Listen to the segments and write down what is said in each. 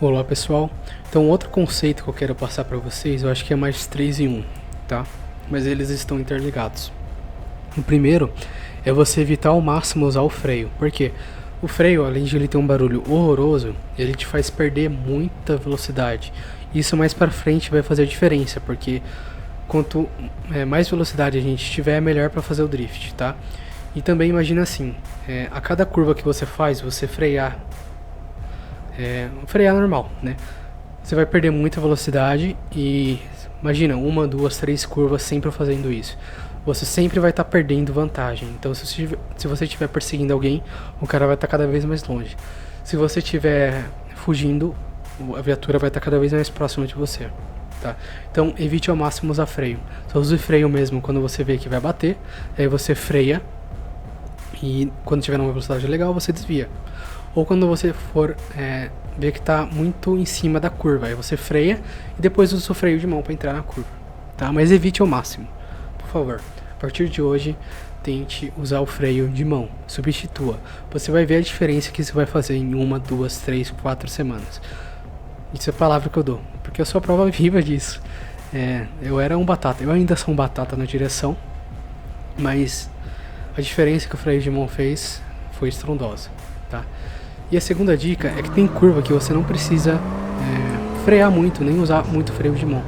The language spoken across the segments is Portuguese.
Olá pessoal, então outro conceito que eu quero passar para vocês, eu acho que é mais 3 em 1, tá? Mas eles estão interligados. O primeiro é você evitar ao máximo usar o freio, porque o freio, além de ele ter um barulho horroroso, ele te faz perder muita velocidade. Isso mais para frente vai fazer a diferença, porque quanto mais velocidade a gente tiver, melhor para fazer o drift, tá? E também imagina assim, a cada curva que você faz, você frear normal, né? Você vai perder muita velocidade e imagina, 1, 2, 3 curvas sempre fazendo isso. Você sempre vai estar perdendo vantagem. Então se você estiver perseguindo alguém, o cara vai estar cada vez mais longe. Se você estiver fugindo, a viatura vai estar cada vez mais próxima de você, tá? Então evite ao máximo usar freio. Só use freio mesmo quando você vê que vai bater. Aí você freia e quando tiver numa velocidade legal você desvia. Ou quando você for ver que está muito em cima da curva, aí você freia e depois usa o freio de mão para entrar na curva, tá? Mas evite ao máximo, por favor. A partir de hoje, tente usar o freio de mão, substitua. Você vai ver a diferença que isso vai fazer em 1, 2, 3, 4 semanas. Isso é a palavra que eu dou, porque eu sou a prova viva disso. Eu era um batata, eu ainda sou um batata na direção, mas a diferença que o freio de mão fez foi estrondosa, tá? E a segunda dica é que tem curva que você não precisa frear muito, nem usar muito freio de mão,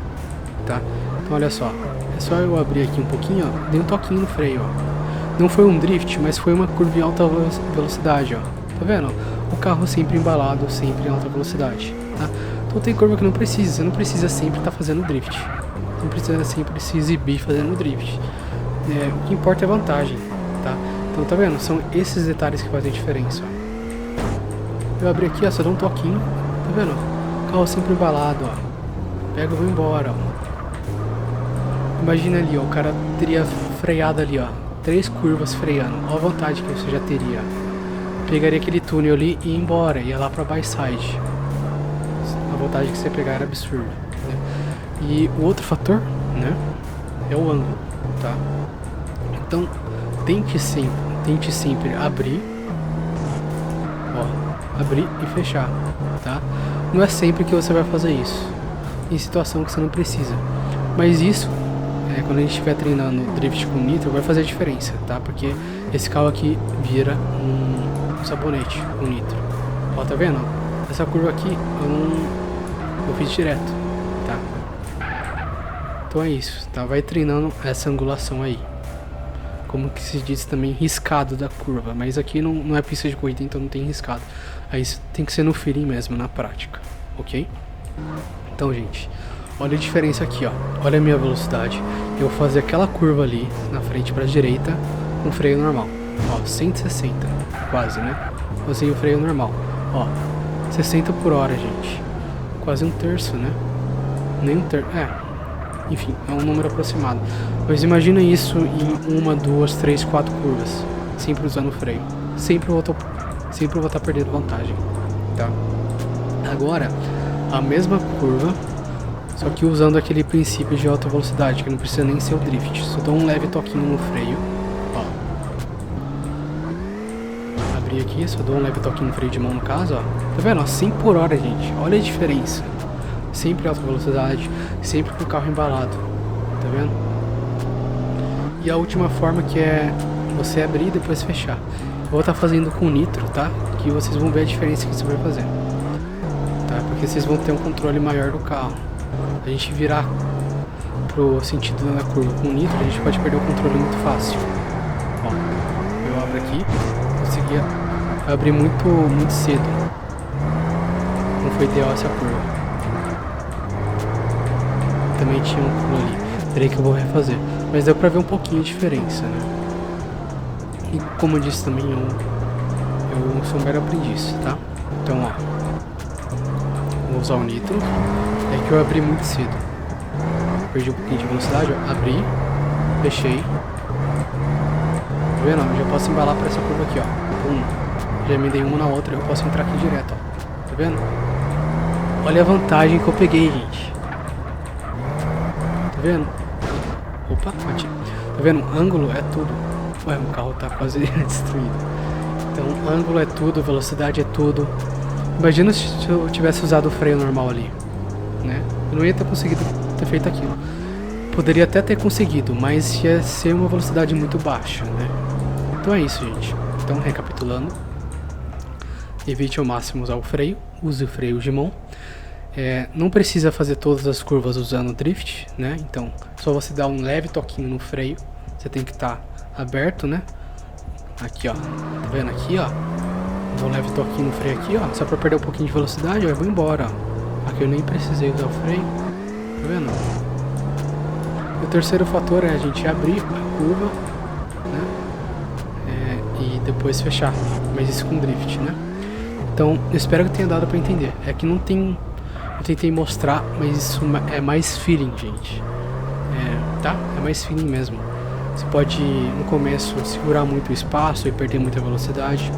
tá? Então olha só, é só eu abrir aqui um pouquinho, ó, dei um toquinho no freio, ó. Não foi um drift, mas foi uma curva em alta velocidade, ó. Tá vendo? O carro sempre embalado, sempre em alta velocidade, tá? Então tem curva que não precisa, você não precisa sempre estar fazendo drift. Não precisa sempre se exibir fazendo drift. O que importa é a vantagem, tá? Então tá vendo? São esses detalhes que fazem diferença, ó. Eu abri aqui, ó, só dá um toquinho, tá vendo? O carro sempre embalado, ó. Pega e vou embora, ó. Imagina ali, ó, o cara teria freado ali, ó. 3 curvas freando, ó a vantagem que você já teria. Pegaria aquele túnel ali e ia embora, ia lá pra Bayside. A vantagem que você pegar era absurda, né? E o outro fator, né, é o ângulo, tá? Então, tente sempre abrir, ó. Abrir e fechar, tá? Não é sempre que você vai fazer isso. Tem situação que você não precisa. Mas isso, quando a gente estiver treinando drift com nitro, vai fazer a diferença, tá? Porque esse carro aqui vira um sabonete com nitro. Ó, tá vendo? Essa curva aqui eu fiz direto, tá? Então é isso, tá? Vai treinando essa angulação aí. Como que se diz também, riscado da curva. Mas aqui não é pista de corrida, então não tem riscado. Aí isso tem que ser no feeling mesmo, na prática, ok? Então, gente, olha a diferença aqui, ó. Olha a minha velocidade. Eu vou fazer aquela curva ali, na frente pra direita, com freio normal. Ó, 160, quase, né? Usei o freio normal. Ó, 60 por hora, gente. Quase um terço, né? Nem um terço, enfim, é um número aproximado. Mas imagina isso em 1, 2, 3, 4 curvas, sempre usando o freio. Sempre eu vou estar perdendo vantagem, tá? Agora, a mesma curva, só que usando aquele princípio de alta velocidade, que não precisa nem ser o drift. Só dou um leve toquinho no freio, ó. Abri aqui, só dou um leve toquinho no freio de mão no caso, ó. Tá vendo? Ó, 100 por hora, gente. Olha a diferença. Sempre alta velocidade, sempre com o carro embalado, tá vendo? E a última forma que é você abrir e depois fechar. Eu vou estar fazendo com nitro, tá? Que vocês vão ver a diferença que isso vai fazer, tá? Porque vocês vão ter um controle maior do carro. A gente virar pro sentido da curva com nitro, a gente pode perder o controle muito fácil. Ó, eu abro aqui, consegui abrir muito cedo. Não foi ideal essa curva. Também tinha um pulo ali. Peraí que eu vou refazer. Mas deu pra ver um pouquinho a diferença, né? E como eu disse também, eu sou um mero aprendiz, tá? Então, ó. Vou usar o nitro. É que eu abri muito cedo. Perdi um pouquinho de velocidade, ó. Abri. Fechei. Tá vendo? Eu já posso embalar pra essa curva aqui, ó. Pum. Já emendei uma na outra, eu posso entrar aqui direto, ó. Tá vendo? Olha a vantagem que eu peguei, gente. Tá vendo? Opa, bati. Tá vendo? Ângulo é tudo. O carro tá quase destruído. Então, ângulo é tudo, velocidade é tudo. Imagina se eu tivesse usado o freio normal ali, né? Eu não ia ter conseguido ter feito aquilo. Poderia até ter conseguido, mas ia ser uma velocidade muito baixa, né? Então é isso, gente. Então, recapitulando. Evite ao máximo usar o freio. Use o freio de mão. Não precisa fazer todas as curvas usando o drift, né? Então, só você dar um leve toquinho no freio. Você tem que estar aberto, né? Aqui, ó. Tá vendo aqui, ó? Dá um leve toquinho no freio aqui, ó. Só pra perder um pouquinho de velocidade, ó. Eu vou embora, ó. Aqui eu nem precisei usar o freio. Tá vendo? O terceiro fator é a gente abrir a curva, né? E depois fechar. Mas isso com drift, né? Então, eu espero que tenha dado pra entender. É que não tem... Eu tentei mostrar, mas isso é mais feeling, gente. Tá? É mais feeling mesmo. Você pode, no começo, segurar muito o espaço e perder muita velocidade.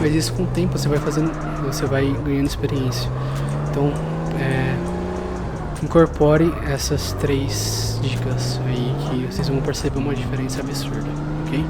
Mas isso com o tempo você vai fazendo, você vai ganhando experiência. Então, incorpore essas 3 dicas aí que vocês vão perceber uma diferença absurda, ok?